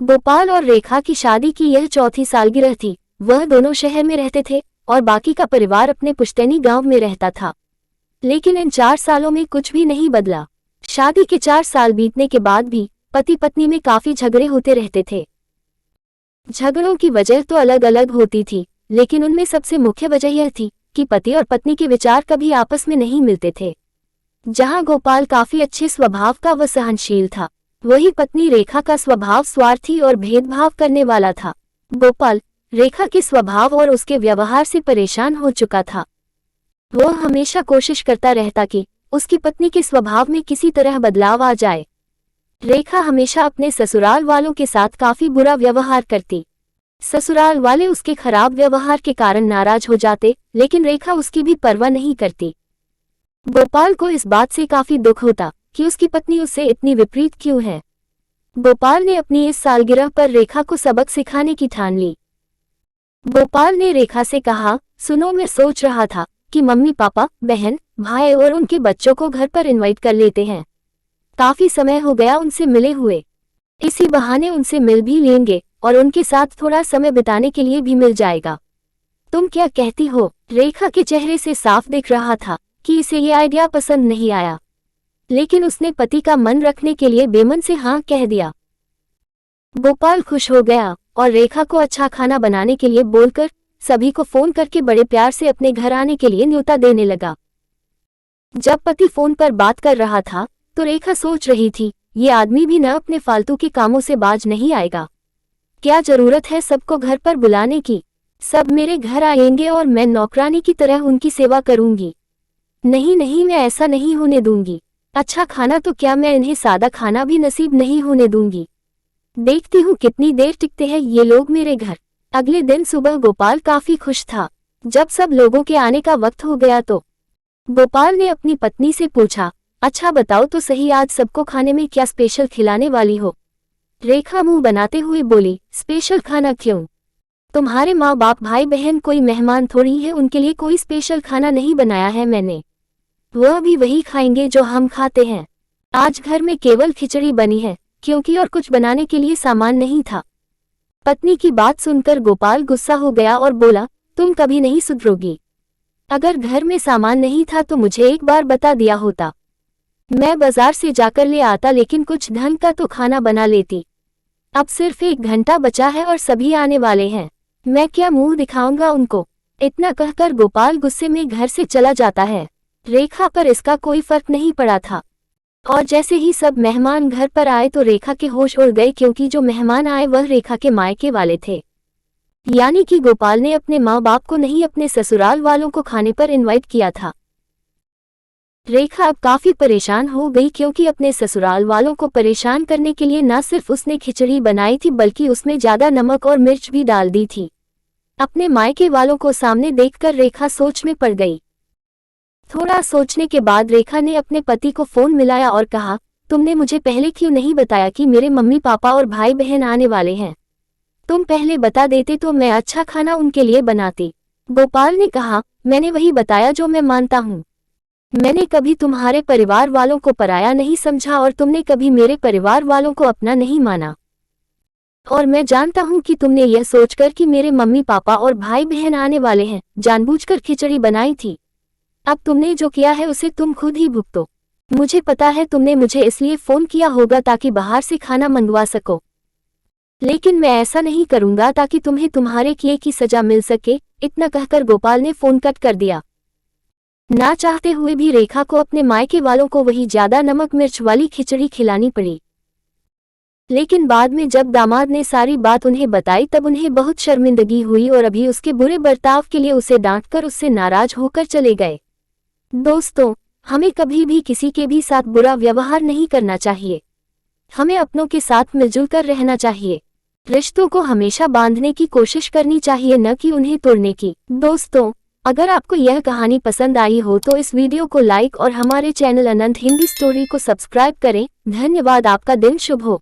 गोपाल और रेखा की शादी की यह चौथी सालगिरह थी। वह दोनों शहर में रहते थे और बाकी का परिवार अपने पुश्तैनी गांव में रहता था। लेकिन इन 4 सालों में कुछ भी नहीं बदला। शादी के 4 साल बीतने के बाद भी पति पत्नी में काफी झगड़े होते रहते थे। झगड़ों की वजह तो अलग अलग होती थी, लेकिन उनमें सबसे मुख्य वजह यह थी कि पति और पत्नी के विचार कभी आपस में नहीं मिलते थे। जहां गोपाल काफी अच्छे स्वभाव का व सहनशील था, वही पत्नी रेखा का स्वभाव स्वार्थी और भेदभाव करने वाला था। गोपाल रेखा के स्वभाव और उसके व्यवहार से परेशान हो चुका था। वो हमेशा कोशिश करता रहता कि उसकी पत्नी के स्वभाव में किसी तरह बदलाव आ जाए। रेखा हमेशा अपने ससुराल वालों के साथ काफी बुरा व्यवहार करती। ससुराल वाले उसके खराब व्यवहार के कारण नाराज हो जाते, लेकिन रेखा उसकी भी परवाह नहीं करती। गोपाल को इस बात से काफी दुख होता कि उसकी पत्नी उससे इतनी विपरीत क्यों है। गोपाल ने अपनी इस सालगिरह पर रेखा को सबक सिखाने की ठान ली। गोपाल ने रेखा से कहा, सुनो, मैं सोच रहा था कि मम्मी पापा, बहन, भाई और उनके बच्चों को घर पर इनवाइट कर लेते हैं। काफी समय हो गया उनसे मिले हुए। इसी बहाने उनसे मिल भी लेंगे और उनके साथ थोड़ा समय बिताने के लिए भी मिल जाएगा। तुम क्या कहती हो? रेखा के चेहरे से साफ दिख रहा था कि इसे ये आइडिया पसंद नहीं आया, लेकिन उसने पति का मन रखने के लिए बेमन से हाँ कह दिया। गोपाल खुश हो गया और रेखा को अच्छा खाना बनाने के लिए बोलकर सभी को फोन करके बड़े प्यार से अपने घर आने के लिए न्योता देने लगा। जब पति फोन पर बात कर रहा था तो रेखा सोच रही थी, ये आदमी भी न अपने फालतू के कामों से बाज नहीं आएगा। क्या जरूरत है सबको घर पर बुलाने की? सब मेरे घर आएंगे और मैं नौकरानी की तरह उनकी सेवा करूंगी। नहीं नहीं, मैं ऐसा नहीं होने दूंगी। अच्छा खाना तो क्या, मैं इन्हें सादा खाना भी नसीब नहीं होने दूंगी। देखती हूँ कितनी देर टिकते हैं ये लोग मेरे घर। अगले दिन सुबह गोपाल काफी खुश था। जब सब लोगों के आने का वक्त हो गया तो गोपाल ने अपनी पत्नी से पूछा, अच्छा बताओ तो सही, आज सबको खाने में क्या स्पेशल खिलाने वाली हो? रेखा मुंह बनाते हुए बोली, स्पेशल खाना क्यों? तुम्हारे माँ बाप भाई बहन कोई मेहमान थोड़ी है, उनके लिए कोई स्पेशल खाना नहीं बनाया है मैंने। वह भी वही खाएंगे जो हम खाते हैं। आज घर में केवल खिचड़ी बनी है क्योंकि और कुछ बनाने के लिए सामान नहीं था। पत्नी की बात सुनकर गोपाल गुस्सा हो गया और बोला, तुम कभी नहीं सुधरोगी। अगर घर में सामान नहीं था तो मुझे एक बार बता दिया होता। मैं बाजार से जाकर ले आता, लेकिन कुछ ढंग का तो खाना बना लेती। अब सिर्फ 1 घंटा बचा है और सभी आने वाले हैं, मैं क्या मुंह दिखाऊंगा उनको? इतना कहकर गोपाल गुस्से में घर से चला जाता है। रेखा पर इसका कोई फर्क नहीं पड़ा था और जैसे ही सब मेहमान घर पर आए तो रेखा के होश उड़ गए, क्योंकि जो मेहमान आए वह रेखा के मायके वाले थे। यानी कि गोपाल ने अपने माँ बाप को नहीं, अपने ससुराल वालों को खाने पर इनवाइट किया था। रेखा अब काफी परेशान हो गई, क्योंकि अपने ससुराल वालों को परेशान करने के लिए न सिर्फ उसने खिचड़ी बनाई थी बल्कि उसमें ज्यादा नमक और मिर्च भी डाल दी थी। अपने मायके वालों को सामने देखकर रेखा सोच में पड़ गई। थोड़ा सोचने के बाद रेखा ने अपने पति को फोन मिलाया और कहा, तुमने मुझे पहले क्यों नहीं बताया कि मेरे मम्मी पापा और भाई बहन आने वाले हैं? तुम पहले बता देते तो मैं अच्छा खाना उनके लिए बनाती। गोपाल ने कहा, मैंने वही बताया जो मैं मानता हूँ। मैंने कभी तुम्हारे परिवार वालों को पराया नहीं समझा और तुमने कभी मेरे परिवार वालों को अपना नहीं माना। और मैं जानता हूँ कि तुमने यह सोचकर कि मेरे मम्मी पापा और भाई बहन आने वाले हैं, जानबूझकर खिचड़ी बनाई थी। अब तुमने जो किया है उसे तुम खुद ही भुगतो। मुझे पता है तुमने मुझे इसलिए फोन किया होगा ताकि बाहर से खाना मंगवा सको, लेकिन मैं ऐसा नहीं करूंगा ताकि तुम्हें तुम्हारे किए की सजा मिल सके। इतना कहकर गोपाल ने फोन कट कर दिया। ना चाहते हुए भी रेखा को अपने मायके वालों को वही ज्यादा नमक मिर्च वाली खिचड़ी खिलानी पड़ी। लेकिन बाद में जब दामाद ने सारी बात उन्हें बताई तब उन्हें बहुत शर्मिंदगी हुई और अभी उसके बुरे बर्ताव के लिए उसे डांटकर उससे नाराज होकर चले गए। दोस्तों, हमें कभी भी किसी के भी साथ बुरा व्यवहार नहीं करना चाहिए। हमें अपनों के साथ मिलजुल कर रहना चाहिए। रिश्तों को हमेशा बांधने की कोशिश करनी चाहिए, न कि उन्हें तोड़ने की। दोस्तों, अगर आपको यह कहानी पसंद आई हो तो इस वीडियो को लाइक और हमारे चैनल अनंत हिंदी स्टोरी को सब्सक्राइब करें। धन्यवाद। आपका दिन शुभ हो।